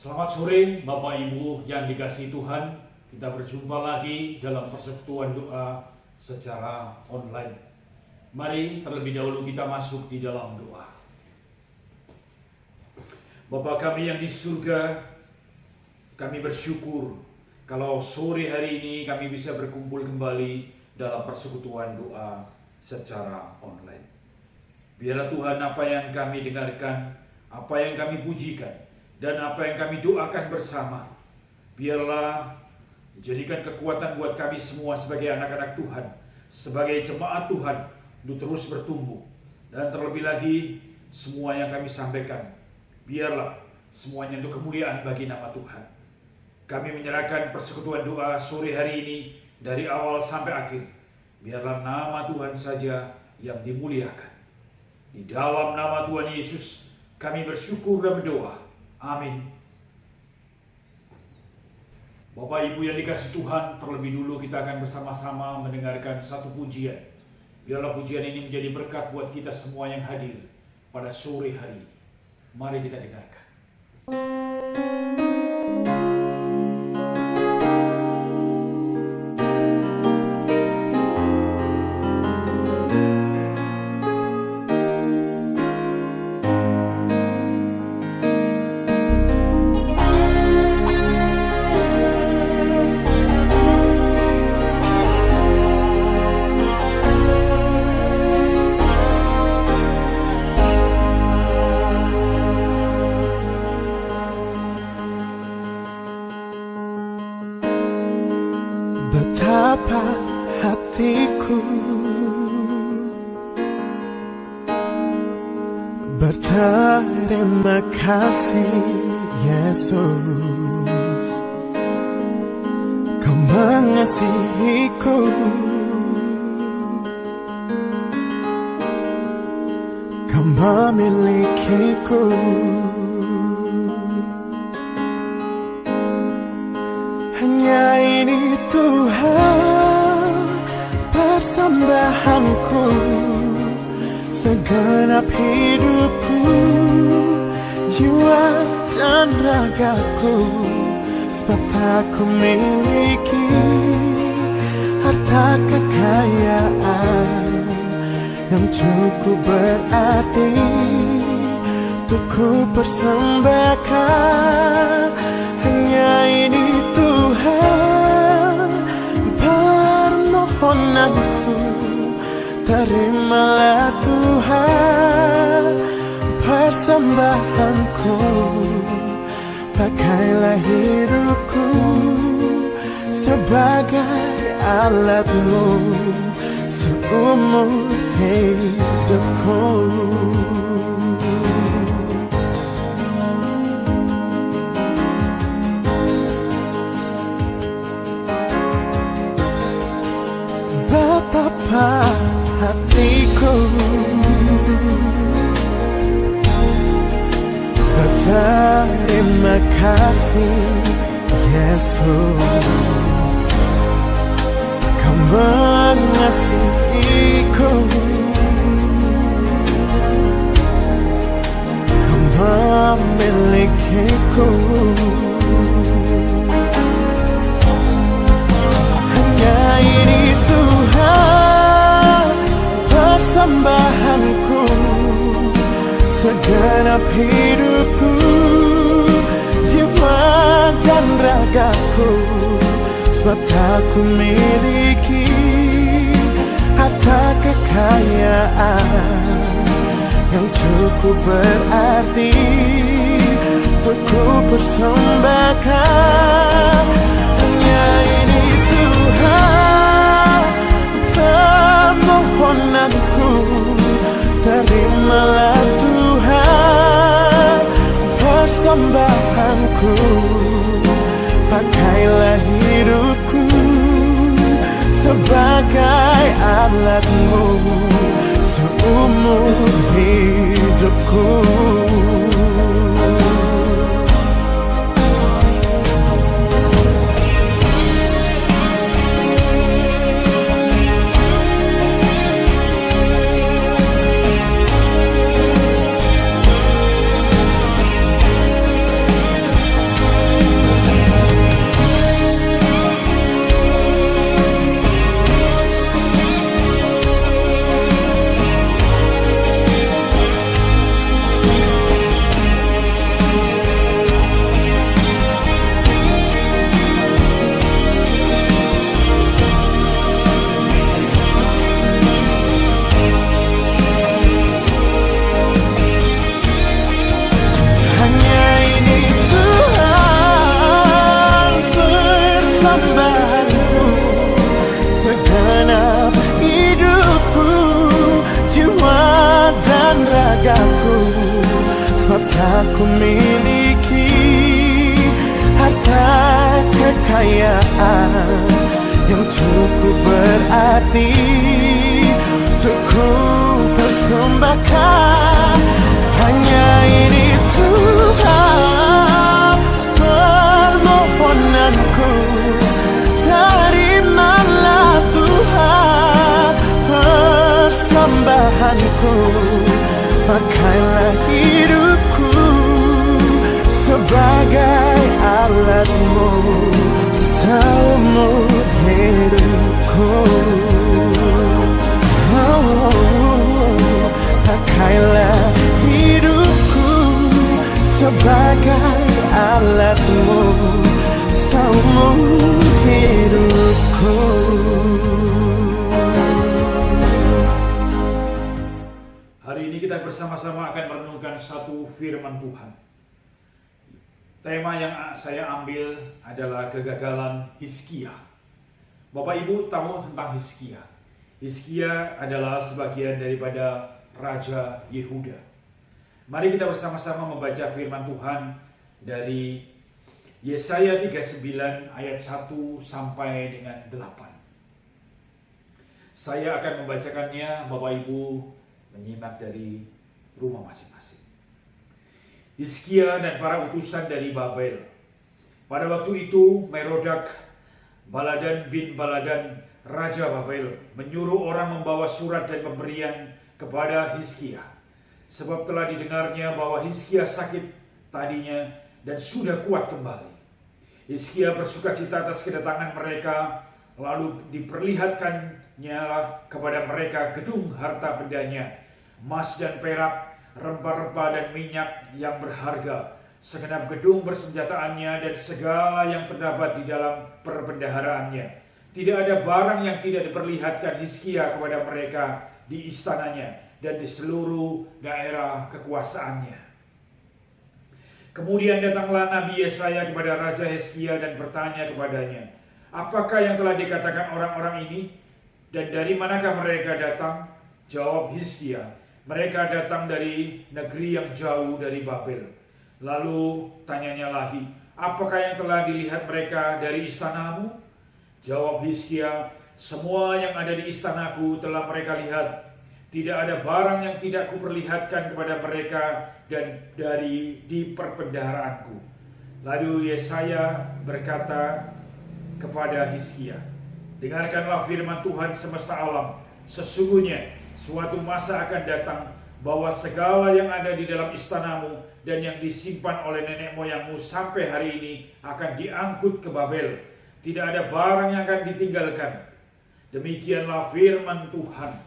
Selamat sore Bapak Ibu yang dikasihi Tuhan. Kita berjumpa lagi dalam persekutuan doa secara online. Mari terlebih dahulu kita masuk di dalam doa. Bapa kami yang di surga, kami bersyukur kalau sore hari ini kami bisa berkumpul kembali dalam persekutuan doa secara online. Biarlah Tuhan apa yang kami dengarkan, apa yang kami pujikan, dan apa yang kami doakan bersama, biarlah menjadikan kekuatan buat kami semua sebagai anak-anak Tuhan, sebagai jemaat Tuhan, untuk terus bertumbuh. Dan terlebih lagi, semua yang kami sampaikan, biarlah semuanya untuk kemuliaan bagi nama Tuhan. Kami menyerahkan persekutuan doa sore hari ini, dari awal sampai akhir. Biarlah nama Tuhan saja yang dimuliakan. Di dalam nama Tuhan Yesus, kami bersyukur dan berdoa. Amin. Bapak Ibu yang dikasihi Tuhan, terlebih dulu kita akan bersama-sama mendengarkan satu pujian. Biarlah pujian ini menjadi berkat buat kita semua yang hadir pada sore hari ini. Mari kita dengarkan. Betapa hatiku berterima kasih Yesus, Kau mengasihiku, Kau memilikiku. Hanya ini Tuhan persembahanku, segenap hidupku, jiwa dan ragaku. Sebab tak ku miliki harta kekayaan yang cukup berarti untuk ku persembahkan. Hanya ini Tuhan permohonanku, terimalah Tuhan persembahanku. Pakailah hidupku sebagai alatmu seumur hidupku. Betapa hatiku berterima kasih Yesus, Kau mengasihiku, Kau memilikiku. Hanya ini Tuhan persembahanku, segenap hidupku, jiwa dan ragaku. Sebab tak ku miliki harta kekayaan yang cukup berarti untuk ku persembahkan. Hanya ini Tuhan permohonanku, terimalah Tuhan persembahanku. Pakailah hidupku sebagai alatmu seumur hidupku. tak ku miliki harta kekayaan yang cukup berarti untuk ku persembahkan. Hanya ini Tuhan permohonanku, terimalah Tuhan persembahanku. Pakailah hidupku sebagai alatmu seumur hidupku. Pakailah hidupku sebagai alatmu seumur hidupku. Hari ini kita bersama-sama akan merenungkan satu firman Tuhan. Tema yang saya ambil adalah kegagalan Hizkia. Bapak Ibu tahu tentang Hizkia. Hizkia adalah sebagian daripada Raja Yehuda. Mari kita bersama-sama membaca firman Tuhan dari Yesaya 39 ayat 1 sampai dengan 8. Saya akan membacakannya, Bapak Ibu menyimak dari rumah masing-masing. Hizkia dan para utusan dari Babel. Pada waktu itu Merodak Baladan bin Baladan Raja Babel menyuruh orang membawa surat dan pemberian kepada Hizkia, sebab telah didengarnya bahwa Hizkia sakit tadinya dan sudah kuat kembali. Hizkia bersukacita atas kedatangan mereka, lalu diperlihatkannya kepada mereka gedung harta bendanya, emas dan perak, rempah-rempah dan minyak yang berharga, segenap gedung bersenjataannya dan segala yang terdapat di dalam perbendaharaannya. Tidak ada barang yang tidak diperlihatkan Hizkia kepada mereka di istananya dan di seluruh daerah kekuasaannya. Kemudian datanglah Nabi Yesaya kepada Raja Hizkia dan bertanya kepadanya, apakah yang telah dikatakan orang-orang ini dan dari manakah mereka datang? Jawab Hizkia, mereka datang dari negeri yang jauh dari Babel. Lalu tanyanya lagi, apakah yang telah dilihat mereka dari istanamu? Jawab Hizkia, semua yang ada di istanaku telah mereka lihat. Tidak ada barang yang tidak kuperlihatkan kepada mereka dan di perbendaharaanku. Lalu Yesaya berkata kepada Hizkia, dengarkanlah firman Tuhan semesta alam. Sesungguhnya suatu masa akan datang bahwa segala yang ada di dalam istanamu dan yang disimpan oleh nenek moyangmu sampai hari ini akan diangkut ke Babel. Tidak ada barang yang akan ditinggalkan. Demikianlah firman Tuhan.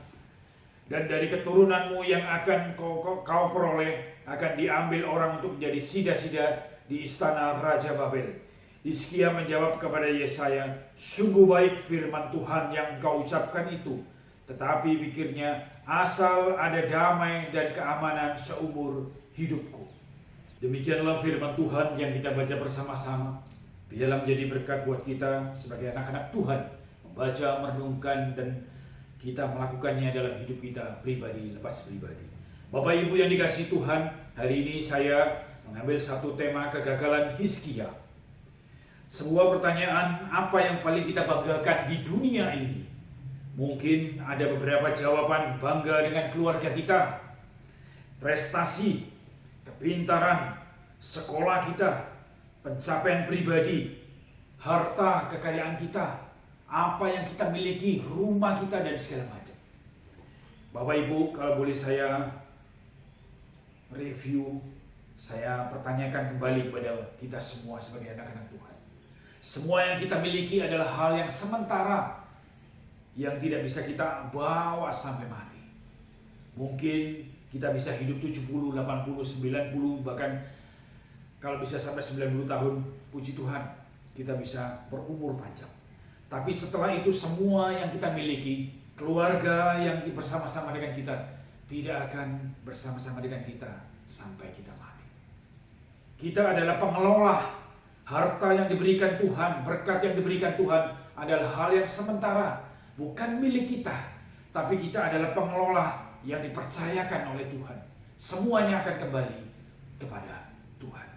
Dan dari keturunanmu yang akan kau peroleh akan diambil orang untuk menjadi sida-sida di istana Raja Babel. Hizkia menjawab kepada Yesaya, sungguh baik firman Tuhan yang kau ucapkan itu. Tetapi pikirnya, asal ada damai dan keamanan seumur hidupku. Demikianlah firman Tuhan yang kita baca bersama-sama. Biarlah menjadi berkat buat kita sebagai anak-anak Tuhan, membaca, merenungkan, dan kita melakukannya dalam hidup kita pribadi lepas pribadi. Bapak Ibu yang dikasihi Tuhan, hari ini saya mengambil satu tema kegagalan Hizkia. Sebuah pertanyaan, apa yang paling kita banggakan di dunia ini? Mungkin ada beberapa jawaban, bangga dengan keluarga kita, prestasi, kepintaran, sekolah kita, pencapaian pribadi, harta kekayaan kita, apa yang kita miliki, rumah kita, dan segala macam. Bapak Ibu, kalau boleh saya review, saya pertanyakan kembali kepada kita semua sebagai anak-anak Tuhan. Semua yang kita miliki adalah hal yang sementara, yang tidak bisa kita bawa sampai mati. Mungkin kita bisa hidup 70, 80, 90, bahkan kalau bisa sampai 90 tahun, puji Tuhan, kita bisa berumur panjang. Tapi setelah itu semua yang kita miliki, keluarga yang bersama-sama dengan kita, tidak akan bersama-sama dengan kita sampai kita mati. Kita adalah pengelola. Harta yang diberikan Tuhan, berkat yang diberikan Tuhan adalah hal yang sementara, bukan milik kita. Tapi kita adalah pengelola yang dipercayakan oleh Tuhan. Semuanya akan kembali kepada Tuhan.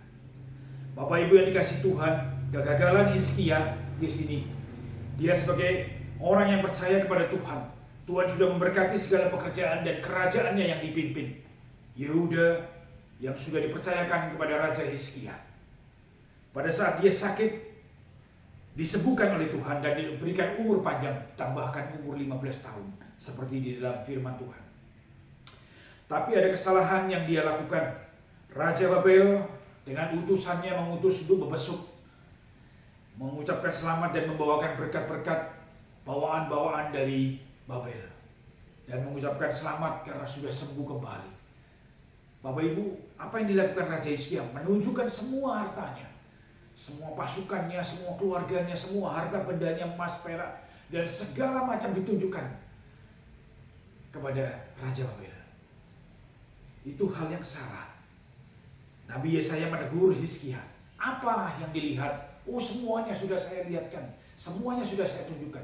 Bapak Ibu yang dikasih Tuhan, kegagalan Hizkia di sini, dia sebagai orang yang percaya kepada Tuhan. Tuhan sudah memberkati segala pekerjaan dan kerajaannya yang dipimpin. Yehuda yang sudah dipercayakan kepada Raja Hizkia. Pada saat dia sakit, disembuhkan oleh Tuhan dan diberikan umur panjang, tambahkan umur 15 tahun, seperti di dalam firman Tuhan. Tapi ada kesalahan yang dia lakukan. Raja Babel dengan utusannya mengutus untuk membesuk, mengucapkan selamat dan membawakan berkat-berkat bawaan-bawaan dari Babel, dan mengucapkan selamat karena sudah sembuh kembali. Bapak Ibu, apa yang dilakukan Raja Hizkia? Menunjukkan semua hartanya, semua pasukannya, semua keluarganya, semua harta bendanya, emas, perak, dan segala macam ditunjukkan kepada Raja Babel. Itu hal yang salah. Nabi Yesaya menegur Hizkia. Apa yang dilihat? Oh, semuanya sudah saya lihatkan, semuanya sudah saya tunjukkan.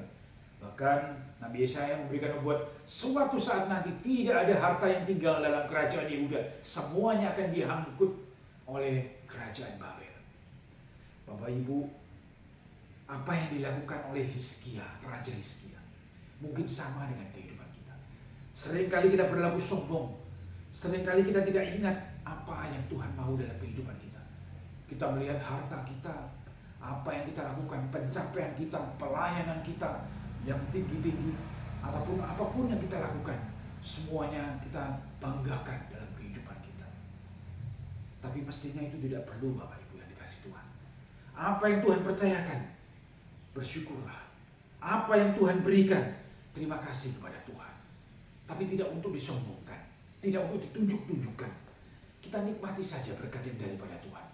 Bahkan Nabi Yesaya memberikan nubuat, suatu saat nanti tidak ada harta yang tinggal dalam kerajaan Yehuda, semuanya akan dihangkut oleh kerajaan Babel. Bapak Ibu, apa yang dilakukan oleh Hizkia, Raja Hizkia, mungkin sama dengan kehidupan kita. Seringkali kita berlaku sombong, seringkali kita tidak ingat apa yang Tuhan mau dalam kehidupan kita. Kita melihat harta kita, apa yang kita lakukan, pencapaian kita, pelayanan kita yang tinggi-tinggi, apapun yang kita lakukan, semuanya kita banggakan dalam kehidupan kita. Tapi mestinya itu tidak perlu, Bapak Ibu yang dikasih Tuhan. Apa yang Tuhan percayakan, bersyukurlah. Apa yang Tuhan berikan, terima kasih kepada Tuhan. Tapi tidak untuk disombongkan, tidak untuk ditunjuk-tunjukkan. Kita nikmati saja berkat yang daripada Tuhan.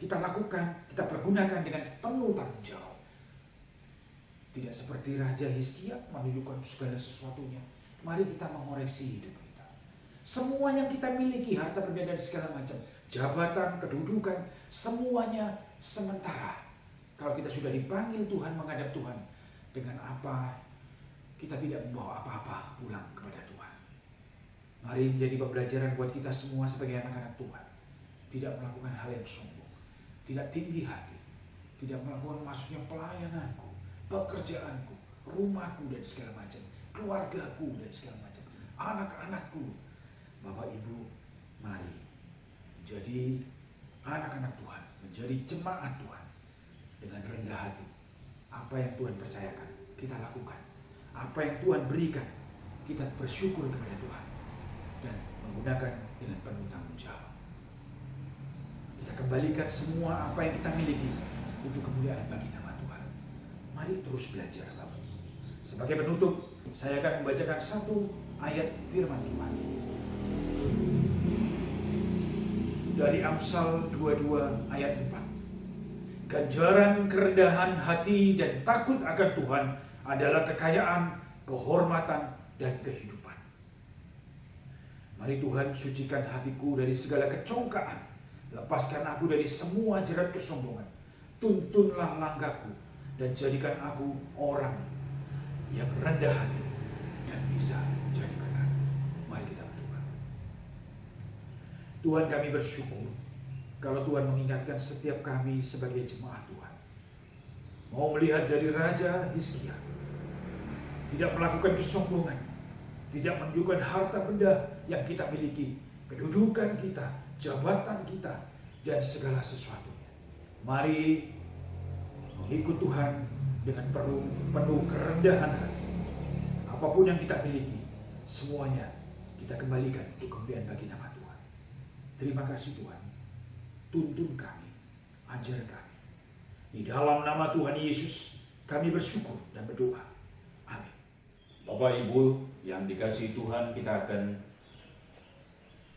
Kita lakukan, kita pergunakan dengan penuh tanggung jawab. Tidak seperti Raja Hizkia menunjukkan segala sesuatunya. Mari kita mengoreksi hidup kita. Semua yang kita miliki, harta benda dan segala macam, jabatan, kedudukan, semuanya sementara. Kalau kita sudah dipanggil Tuhan, menghadap Tuhan, dengan apa kita tidak membawa apa-apa pulang kepada Tuhan. Mari menjadi pembelajaran buat kita semua sebagai anak-anak Tuhan. Tidak melakukan hal yang sombong, tidak tinggi hati, tidak melakukan maksudnya pelayananku, pekerjaanku, rumahku dan segala macam, keluargaku dan segala macam, anak-anakku. Bapak Ibu, mari menjadi anak-anak Tuhan, menjadi jemaat Tuhan dengan rendah hati. Apa yang Tuhan percayakan, kita lakukan. Apa yang Tuhan berikan, kita bersyukur kepada Tuhan dan menggunakan dengan penuh tanggung jawab. Kita kembalikan semua apa yang kita miliki untuk kemuliaan bagi nama Tuhan. Mari terus belajar, Bapak Ibu. Sebagai penutup, saya akan membacakan satu ayat firman Tuhan dari Amsal 22 ayat 4. Ganjaran kerendahan hati dan takut akan Tuhan adalah kekayaan, kehormatan, dan kehidupan. Mari Tuhan sucikan hatiku dari segala kecongkaan. Lepaskan aku dari semua jerat kesombongan. Tuntunlah langkahku dan jadikan aku orang yang rendah hati dan bisa jadi berkat. Mari kita berdoa. Tuhan, kami bersyukur kalau Tuhan mengingatkan setiap kami sebagai jemaat Tuhan. Mau melihat dari Raja Hizkia, tidak melakukan kesombongan, tidak menunjukkan harta benda yang kita miliki, kedudukan kita, jabatan kita, dan segala sesuatunya. Mari mengikut Tuhan dengan penuh kerendahan hati. Apapun yang kita miliki, semuanya kita kembalikan untuk kemuliaan bagi nama Tuhan. Terima kasih Tuhan. Tuntun kami, ajar kami. Di dalam nama Tuhan Yesus, kami bersyukur dan berdoa. Amin. Bapak Ibu yang dikasihi Tuhan, kita akan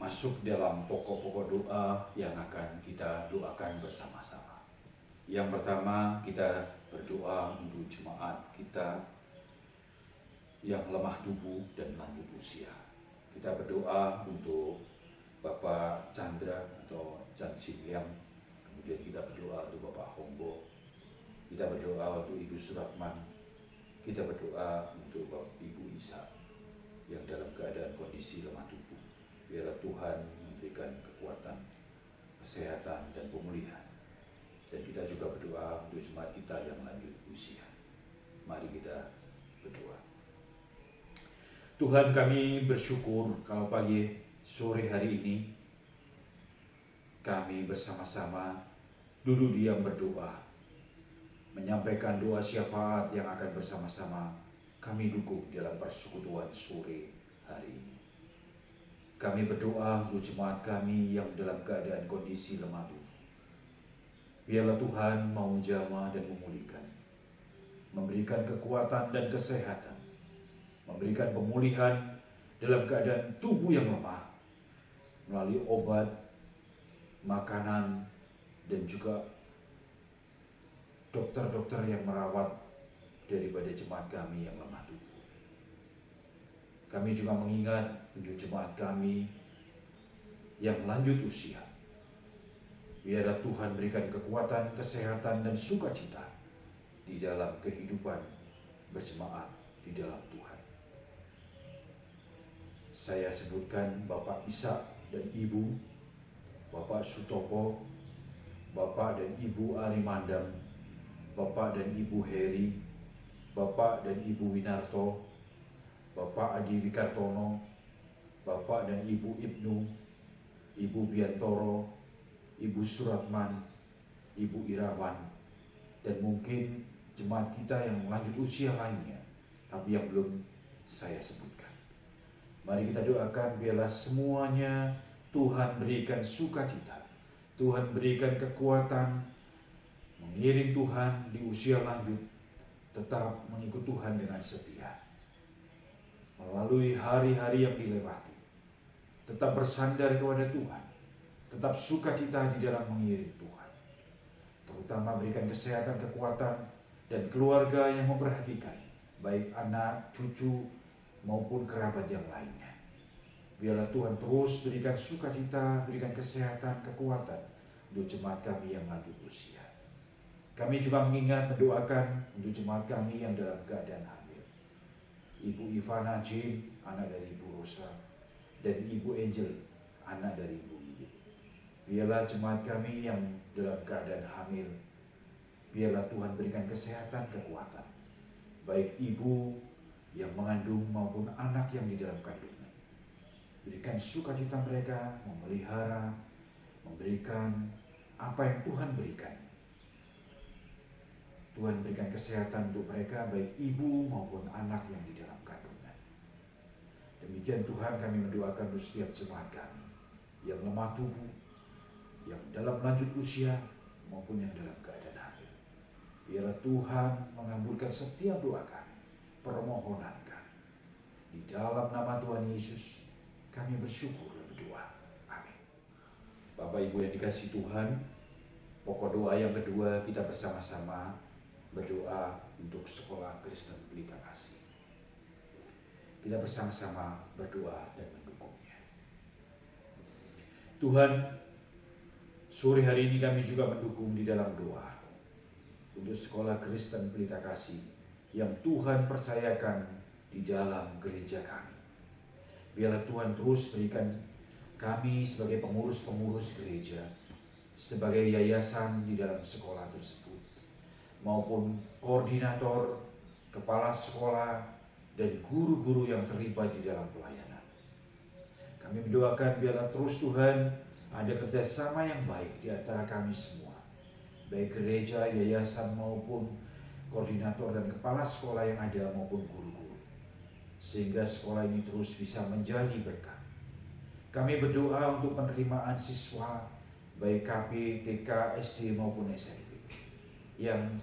masuk dalam pokok-pokok doa yang akan kita doakan bersama-sama. Yang pertama, kita berdoa untuk jemaat kita yang lemah tubuh dan lanjut usia. Kita berdoa untuk Bapak Chandra atau Chan Sin Liang, kemudian kita berdoa untuk Bapak Hongbo, kita berdoa untuk Ibu Suratman, kita berdoa untuk Bapak Ibu Isa yang dalam keadaan kondisi lemah tubuh. Biarlah Tuhan memberikan kekuatan kesehatan, dan pemulihan. Dan kita juga berdoa untuk jemaat kita yang lanjut usia. Mari kita berdoa. Tuhan, kami bersyukur kalau pagi sore hari ini kami bersama-sama duduk diam berdoa, menyampaikan doa syafaat yang akan bersama-sama kami dukung dalam persekutuan sore hari ini. Kami berdoa untuk jemaat kami yang dalam keadaan kondisi lemah tubuh. Biarlah Tuhan mau menjamah dan memulihkan, memberikan kekuatan dan kesehatan, memberikan pemulihan dalam keadaan tubuh yang lemah, melalui obat, makanan, dan juga dokter-dokter yang merawat daripada jemaat kami yang lemah tubuh. Kami juga mengingat untuk jemaat kami yang lanjut usia. Biarlah Tuhan berikan kekuatan, kesehatan, dan sukacita di dalam kehidupan berjemaat di dalam Tuhan. Saya sebutkan Bapak Ishak dan Ibu, Bapak Sutopo, Bapak dan Ibu Arimandam, Bapak dan Ibu Heri, Bapak dan Ibu Winarto, Bapak Adi Wikartono, Bapak dan Ibu Ibnu, Ibu Biantoro, Ibu Suratman, Ibu Irawan, dan mungkin jemaat kita yang lanjut usia lainnya, tapi yang belum saya sebutkan. Mari kita doakan biarlah semuanya Tuhan berikan sukacita, Tuhan berikan kekuatan, mengiring Tuhan di usia lanjut, tetap mengikut Tuhan dengan setia. Melalui hari-hari yang dilewati, tetap bersandar kepada Tuhan, tetap sukacita di dalam mengiring Tuhan. Terutama berikan kesehatan, kekuatan, dan keluarga yang memperhatikan, baik anak, cucu, maupun kerabat yang lainnya. Biarlah Tuhan terus berikan sukacita, berikan kesehatan, kekuatan untuk jemaat kami yang lanjut usia. Kami juga mengingat, mendoakan untuk jemaat kami yang dalam keadaan hamil. Ibu Ivana J, anak dari Ibu Rosa, dan Ibu Angel, anak dari Ibu Ibu. Biarlah jemaat kami yang dalam keadaan hamil, biarlah Tuhan berikan kesehatan, kekuatan, baik ibu yang mengandung maupun anak yang di dalam kandungan. Berikan sukacita mereka, memelihara, memberikan apa yang Tuhan berikan. Tuhan berikan kesehatan untuk mereka, baik ibu maupun anak yang di dalam kandungan. Demikian Tuhan, kami mendoakan untuk setiap jemaat kami yang lemah tubuh, yang dalam lanjut usia maupun yang dalam keadaan hamil. Biarlah Tuhan mengabulkan setiap doa kami, permohonan kami. Di dalam nama Tuhan Yesus kami bersyukur dan berdoa. Amin. Bapak Ibu yang dikasihi Tuhan, pokok doa yang kedua kita bersama-sama berdoa untuk Sekolah Kristen Pelita Kasih. Kita bersama-sama berdoa dan mendukungnya. Tuhan, sore hari ini kami juga mendukung di dalam doa untuk Sekolah Kristen Pelita Kasih yang Tuhan percayakan di dalam gereja kami. Biarlah Tuhan terus berikan kami sebagai pengurus-pengurus gereja, sebagai yayasan di dalam sekolah tersebut, maupun koordinator, kepala sekolah, dan guru-guru yang terlibat di dalam pelayanan. Kami mendoakan biarlah terus Tuhan ada kerjasama yang baik di antara kami semua, baik gereja, yayasan, maupun koordinator dan kepala sekolah yang ada maupun guru-guru, sehingga sekolah ini terus bisa menjadi berkat. Kami berdoa untuk penerimaan siswa, baik KP, TK, SD maupun SMP, yang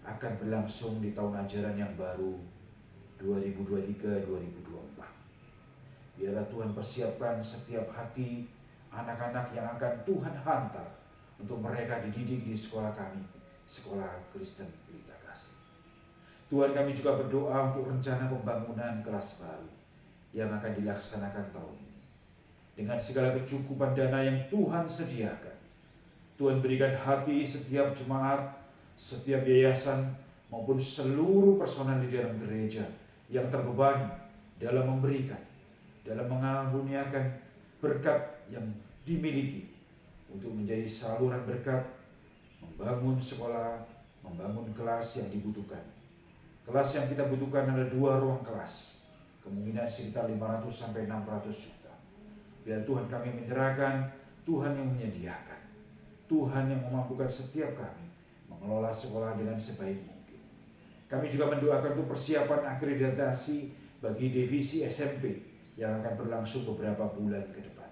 akan berlangsung di tahun ajaran yang baru 2023-2024. Biarlah Tuhan persiapkan setiap hati anak-anak yang akan Tuhan hantar untuk mereka dididik di sekolah kami, Sekolah Kristen Pelita Kasih. Tuhan, kami juga berdoa untuk rencana pembangunan kelas baru yang akan dilaksanakan tahun ini. Dengan segala kecukupan dana yang Tuhan sediakan, Tuhan berikan hati setiap jemaat, setiap yayasan, maupun seluruh personel di dalam gereja yang terbebani dalam memberikan, dalam mengaruniakan berkat yang dimiliki, untuk menjadi saluran berkat, membangun sekolah, membangun kelas yang dibutuhkan. Kelas yang kita butuhkan ada 2 ruang kelas, kemungkinan sekitar 500 sampai 600 juta. Biar Tuhan kami menyerahkan, Tuhan yang menyediakan, Tuhan yang memampukan setiap kami mengelola sekolah dengan sebaik mungkin. Kami juga mendoakan untuk persiapan akreditasi bagi divisi SMP yang akan berlangsung beberapa bulan ke depan.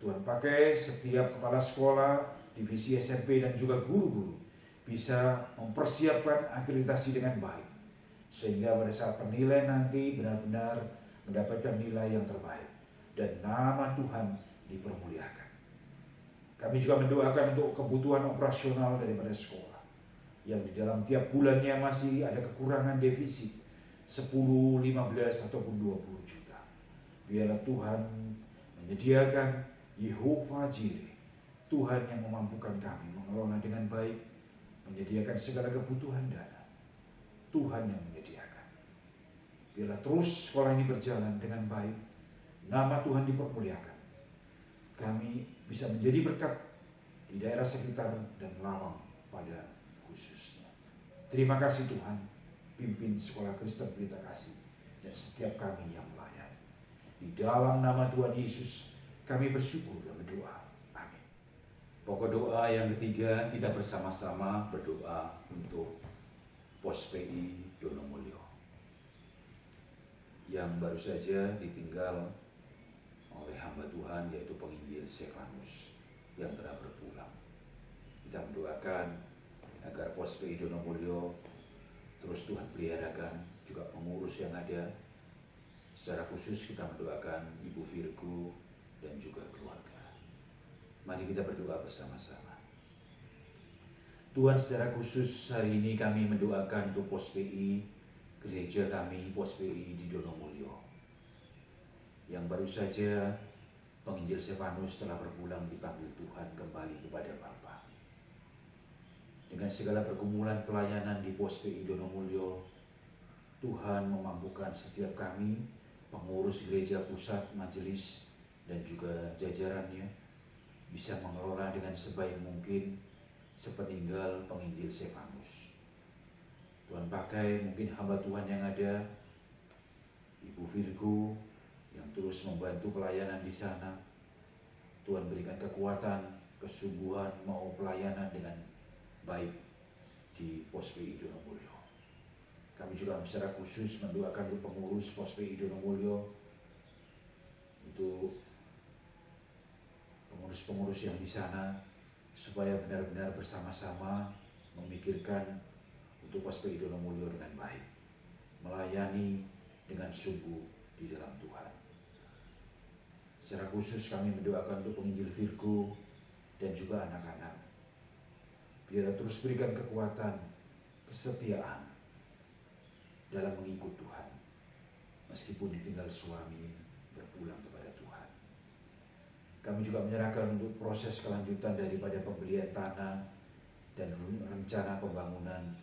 Tuhan pakai setiap kepala sekolah, divisi SMP dan juga guru-guru bisa mempersiapkan akreditasi dengan baik, sehingga pada saat penilaian nanti benar-benar mendapatkan nilai yang terbaik dan nama Tuhan dipermuliakan. Kami juga mendoakan untuk kebutuhan operasional daripada sekolah yang di dalam tiap bulannya masih ada kekurangan defisit 10, 15 ataupun 20 juta. Biarlah Tuhan menyediakan, Yehova Jireh, Tuhan yang memampukan kami mengelola dengan baik, menyediakan segala kebutuhan dana. Tuhan yang menyediakan. Biarlah terus sekolah ini berjalan dengan baik, nama Tuhan dipermuliakan. Kami bisa menjadi berkat di daerah sekitar dan Lawang pada khususnya. Terima kasih Tuhan, pimpin sekolah Kristen Pelita Kasih dan setiap kami yang melayani. Di dalam nama Tuhan Yesus kami bersyukur dan berdoa. Amin. Pokok doa yang ketiga, kita bersama-sama berdoa untuk Pos PI Donomulyo yang baru saja ditinggal oleh hamba Tuhan, yaitu penginjil Stefanus yang telah berpulang. Kita mendoakan agar Pos PI Donomulyo terus Tuhan peliharakan, juga pengurus yang ada. Secara khusus kita mendoakan Ibu Virgo dan juga keluarga. Mari kita berdoa bersama-sama. Tuhan, secara khusus hari ini kami mendoakan untuk Pos PI, gereja kami Pos PI di Donomulyo, yang baru saja penginjil Stefanus telah berpulang dipanggil Tuhan kembali kepada Bapa. Dengan segala pergumulan pelayanan di Pos PI Donomulyo, Tuhan memampukan setiap kami, pengurus gereja pusat, majelis, dan juga jajarannya bisa mengelola dengan sebaik mungkin sepeninggal penginjil Stefanus. Tuhan pakai mungkin hamba Tuhan yang ada, Ibu Virgo yang terus membantu pelayanan di sana. Tuhan berikan kekuatan, kesungguhan mau pelayanan dengan baik di Pos PI Donomulyo. Kami juga secara khusus mendoakan untuk pengurus Pos PI Donomulyo, untuk pengurus-pengurus yang di sana, supaya benar-benar bersama-sama memikirkan untuk Pos PI Donomulyo dengan baik, melayani dengan sungguh di dalam Tuhan. Secara khusus kami mendoakan untuk penginjil Virgo dan juga anak-anak. Biar terus berikan kekuatan, kesetiaan dalam mengikut Tuhan, meskipun ditinggal suami berpulang kepada Tuhan. Kami juga menyerahkan untuk proses kelanjutan daripada pembelian tanah dan rencana pembangunan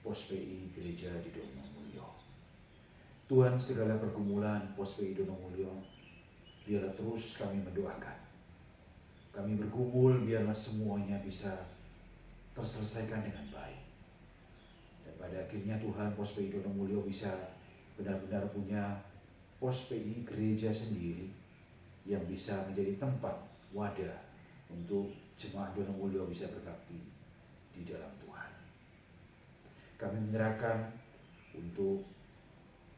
Pos PI gereja di Donomulyo. Tuhan, segala pergumulan Pos PI Donomulyo, biarlah terus kami mendoakan. Kami bergumul, biarlah semuanya bisa terselesaikan dengan baik. Dan pada akhirnya Tuhan, Pos PI Donomulyo bisa benar-benar punya Pos PI gereja sendiri yang bisa menjadi tempat wadah untuk jemaat Donomulyo bisa berbakti di dalam Tuhan. Kami menyerahkan untuk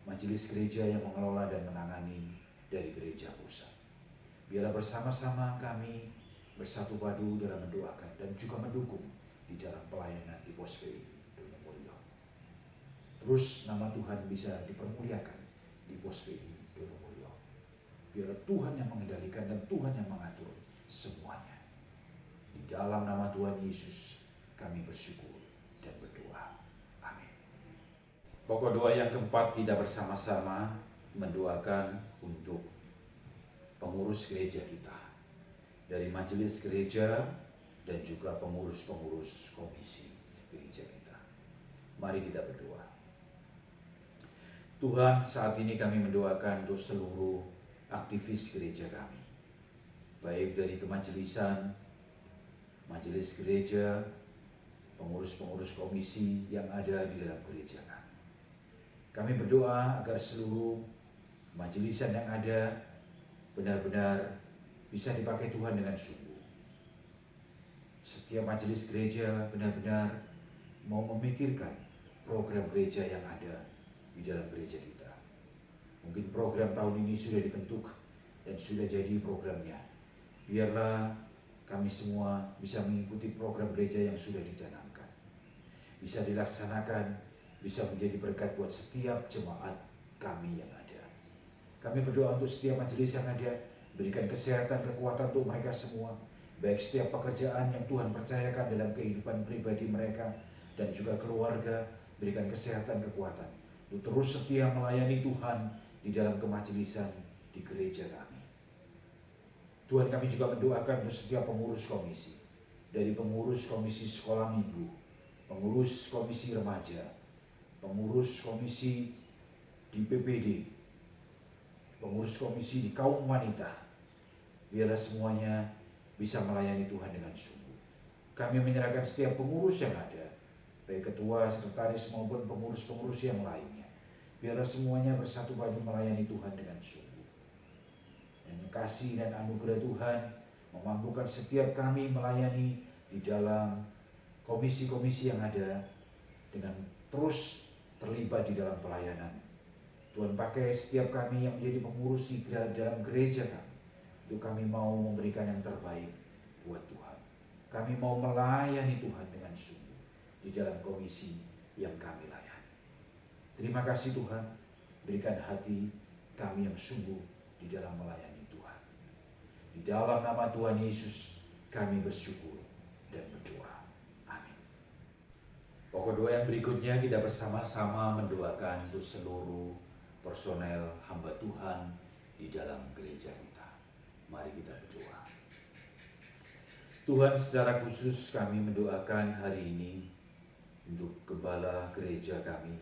majelis gereja yang mengelola dan menangani dari gereja pusat. Biarlah bersama-sama kami bersatu padu dalam mendoakan dan juga mendukung di dalam pelayanan di Pos PI Donomulyo. Terus nama Tuhan bisa dipermuliakan di Pos PI Donomulyo. Biarlah Tuhan yang mengendalikan dan Tuhan yang mengatur semuanya. Di dalam nama Tuhan Yesus kami bersyukur dan berdoa. Amin. Pokok doa yang keempat, kita bersama-sama mendoakan untuk pengurus gereja kita, dari majelis gereja dan juga pengurus-pengurus komisi gereja kita. Mari kita berdoa. Tuhan, saat ini kami mendoakan untuk seluruh aktivis gereja kami, baik dari kemajelisan, majelis gereja, pengurus-pengurus komisi yang ada di dalam gereja kami. Kami berdoa agar seluruh majelisan yang ada benar-benar bisa dipakai Tuhan dengan sungguh. Setiap majelis gereja benar-benar mau memikirkan program gereja yang ada di dalam gereja kita. Mungkin program tahun ini sudah dibentuk dan sudah jadi programnya. Biarlah kami semua bisa mengikuti program gereja yang sudah dicanangkan. Bisa dilaksanakan, bisa menjadi berkat buat setiap jemaat kami yang ada. Kami berdoa untuk setiap majelis yang ada, berikan kesehatan, kekuatan untuk mereka semua. Baik setiap pekerjaan yang Tuhan percayakan dalam kehidupan pribadi mereka dan juga keluarga, berikan kesehatan, kekuatan untuk terus setia melayani Tuhan di dalam kemajelisan di gereja kami. Tuhan, kami juga mendoakan untuk setiap pengurus komisi, dari pengurus komisi sekolah minggu, pengurus komisi remaja, pengurus komisi di PPD, pengurus komisi di kaum wanita. Biarlah semuanya bisa melayani Tuhan dengan sungguh. Kami menyerahkan setiap pengurus yang ada, baik ketua, sekretaris maupun pengurus-pengurus yang lainnya. Biarlah semuanya bersatu padu melayani Tuhan dengan sungguh. Dan kasih dan anugerah Tuhan memampukan setiap kami melayani di dalam komisi-komisi yang ada dengan terus terlibat di dalam pelayanan. Tuhan pakai setiap kami yang menjadi pengurus di dalam gereja kami, untuk kami mau memberikan yang terbaik buat Tuhan. Kami mau melayani Tuhan dengan sungguh di dalam komisi yang kami layani. Terima kasih Tuhan, berikan hati kami yang sungguh di dalam melayani Tuhan. Di dalam nama Tuhan Yesus kami bersyukur dan berdoa. Amin. Pokok doa yang berikutnya kita bersama-sama mendoakan untuk seluruh personel hamba Tuhan di dalam gereja kita. Mari kita berdoa. Tuhan, secara khusus kami mendoakan hari ini untuk Gembala gereja kami,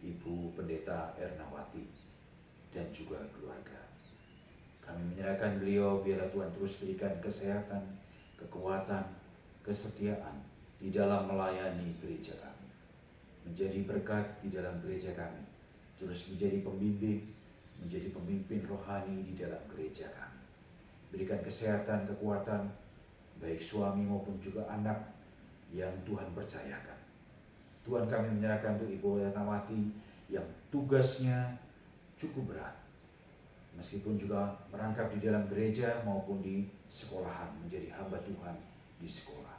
Ibu Pendeta Ernawati, dan juga keluarga. Kami menyerahkan beliau, biarlah Tuhan terus berikan kesehatan, kekuatan, kesetiaan di dalam melayani gereja kami. Menjadi berkat di dalam gereja kami, terus menjadi pembimbing, menjadi pemimpin rohani di dalam gereja kami. Berikan kesehatan, kekuatan, baik suami maupun juga anak yang Tuhan percayakan. Tuhan, kami menyerahkan untuk Ibu Ernawati yang tugasnya cukup berat, meskipun juga merangkap di dalam gereja maupun di sekolahan, menjadi hamba Tuhan di sekolah.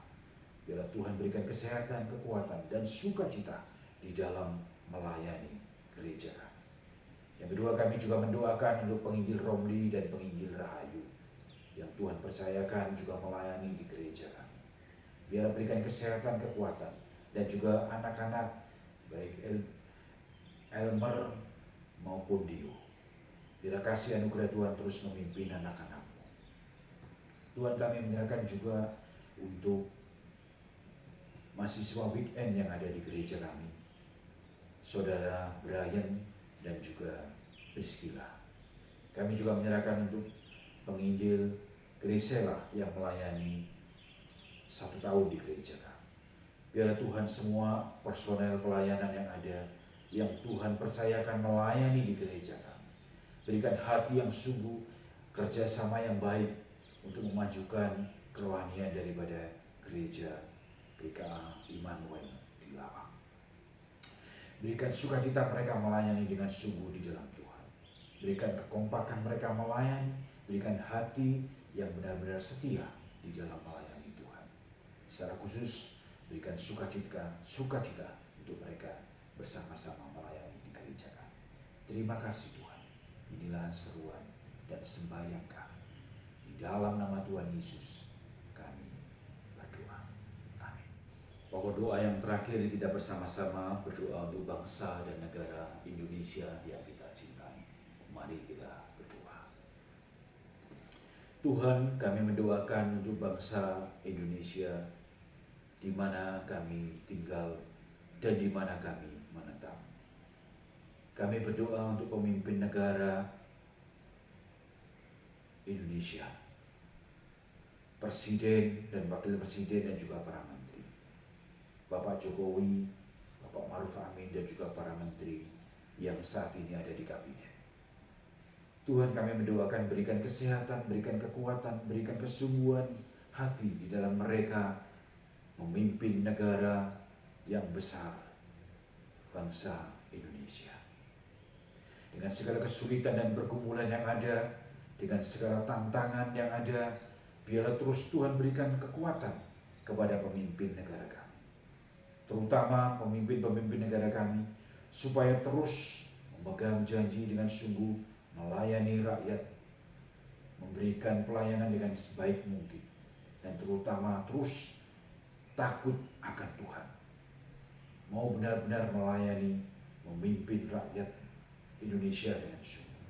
Biarlah Tuhan berikan kesehatan, kekuatan, dan sukacita di dalam melayani gereja kami. Yang kedua, kami juga mendoakan untuk penginjil Romli dan penginjil Rahayu yang Tuhan percayakan juga melayani di gereja kami. Biarlah berikan kesehatan, kekuatan, dan juga anak-anak baik Elmer maupun Dio. Biarlah kasih anugerah Tuhan terus memimpin anak-anak-Mu. Tuhan, kami menyerahkan juga untuk mahasiswa weekend yang ada di gereja kami, Saudara Brian dan juga Priscilla. Kami juga menyerahkan untuk penginjil Grisela yang melayani 1 tahun di gereja kami. Biarlah Tuhan semua personel pelayanan yang ada, yang Tuhan percayakan melayani di gereja kami, berikan hati yang sungguh, kerjasama yang baik untuk memajukan kerohanian daripada gereja GKA Immanuel di Lawang. Berikan sukacita mereka melayani dengan sungguh di dalam Tuhan. Berikan kekompakan mereka melayani, berikan hati yang benar-benar setia di dalam melayani Tuhan. Secara khusus, berikan sukacita untuk mereka bersama-sama melayani di gereja kami. Terima kasih Tuhan. Inilah seruan dan sembahyang kami. Di dalam nama Tuhan Yesus kami berdoa. Amin. Pokok doa yang terakhir kita bersama-sama berdoa untuk bangsa dan negara Indonesia yang kita cintai. Mari kita berdoa. Tuhan, kami mendoakan untuk bangsa Indonesia di mana kami tinggal dan di mana kami menetap. Kami berdoa untuk pemimpin negara Indonesia. Presiden dan Wakil Presiden dan juga para menteri, Bapak Jokowi, Bapak Maruf Amin dan juga para menteri yang saat ini ada di kabinet. Tuhan, kami mendoakan berikan kesehatan, berikan kekuatan, berikan kesungguhan hati di dalam mereka memimpin negara yang besar, bangsa Indonesia. Dengan segala kesulitan dan pergumulan yang ada, dengan segala tantangan yang ada, biarlah terus Tuhan berikan kekuatan kepada pemimpin negara kami, terutama pemimpin-pemimpin negara kami, supaya terus memegang janji dengan sungguh melayani rakyat, memberikan pelayanan dengan sebaik mungkin, dan terutama terus takut akan Tuhan, mau benar-benar melayani, memimpin rakyat Indonesia dengan sungguh.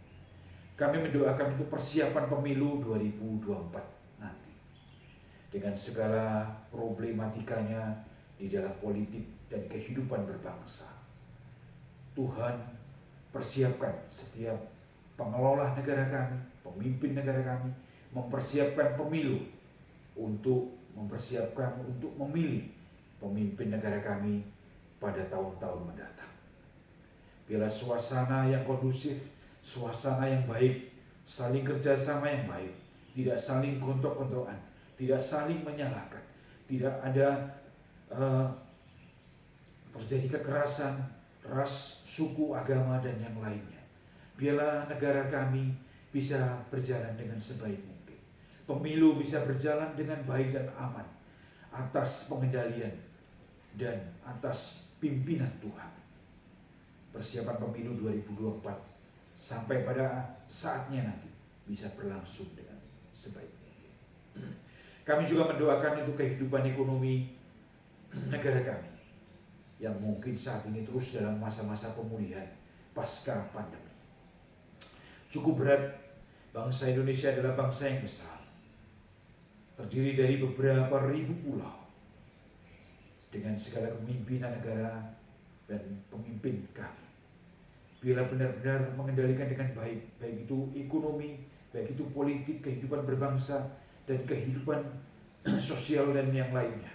Kami mendoakan untuk persiapan pemilu 2024 nanti, dengan segala problematikanya di dalam politik dan kehidupan berbangsa. Tuhan, persiapkan setiap pengelola negara kami, pemimpin negara kami, mempersiapkan pemilu untuk mempersiapkan untuk memilih pemimpin negara kami pada tahun-tahun mendatang. Biarlah suasana yang kondusif, suasana yang baik, saling kerjasama yang baik, tidak saling gontok-gontokan, tidak saling menyalahkan, tidak ada terjadi kekerasan, ras, suku, agama, dan yang lainnya. Biarlah negara kami bisa berjalan dengan sebaik mungkin. Pemilu bisa berjalan dengan baik dan aman atas pengendalian dan atas pimpinan Tuhan. Persiapan pemilu 2024 sampai pada saatnya nanti bisa berlangsung dengan sebaik mungkin. Kami juga mendoakan untuk kehidupan ekonomi negara kami yang mungkin saat ini terus dalam masa-masa pemulihan pasca pandemi. Cukup berat, bangsa Indonesia adalah bangsa yang besar, terdiri dari beberapa ribu pulau, dengan segala kepemimpinan negara dan pemimpin kami. Bila benar-benar mengendalikan dengan baik, baik itu ekonomi, baik itu politik, kehidupan berbangsa, dan kehidupan sosial dan yang lainnya.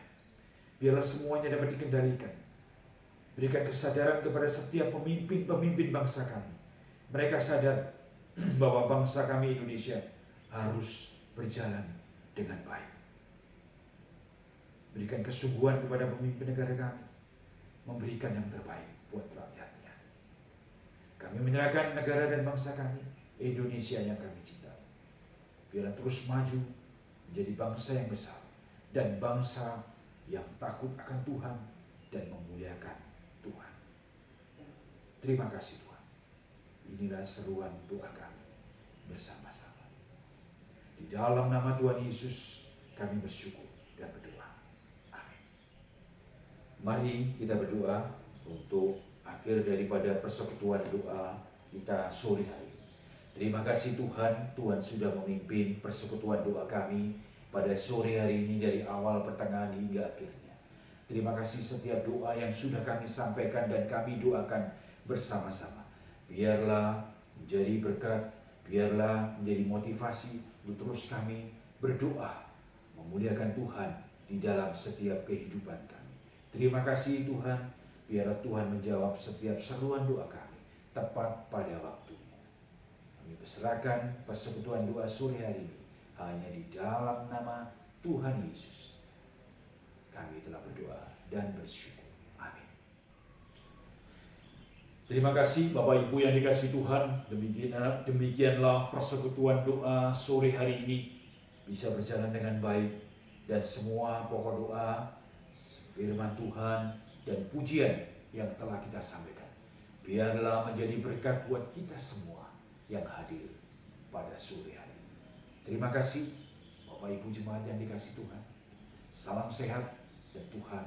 Biarlah semuanya dapat dikendalikan. Berikan kesadaran kepada setiap pemimpin-pemimpin bangsa kami. Mereka sadar bahwa bangsa kami Indonesia harus berjalan dengan baik. Berikan kesungguhan kepada pemimpin negara kami, memberikan yang terbaik buat rakyatnya. Kami menyerahkan negara dan bangsa kami, Indonesia yang kami cintai. Biarlah terus maju menjadi bangsa yang besar dan bangsa yang takut akan Tuhan dan memuliakan Tuhan. Terima kasih Tuhan. Inilah seruan doa kami bersama-sama. Di dalam nama Tuhan Yesus kami bersyukur dan berdoa. Amin. Mari kita berdoa untuk akhir daripada persekutuan doa kita sore hari ini. Terima kasih Tuhan, Tuhan sudah memimpin persekutuan doa kami pada sore hari ini dari awal, pertengahan hingga akhirnya. Terima kasih setiap doa yang sudah kami sampaikan dan kami doakan bersama-sama. Biarlah menjadi berkat, biarlah menjadi motivasi untuk terus kami berdoa, memuliakan Tuhan di dalam setiap kehidupan kami. Terima kasih Tuhan, biarlah Tuhan menjawab setiap seruan doa kami tepat pada waktunya. Kami berserahkan persekutuan doa sore hari ini hanya di dalam nama Tuhan Yesus. Kami telah berdoa dan bersyukur. Amin. Terima kasih Bapak Ibu yang dikasihi Tuhan. Demikianlah persekutuan doa sore hari ini bisa berjalan dengan baik, dan semua pokok doa, firman Tuhan dan pujian yang telah kita sampaikan biarlah menjadi berkat buat kita semua yang hadir pada sore hari ini. Terima kasih Bapak Ibu jemaat yang dikasihi Tuhan. Salam sehat dan Tuhan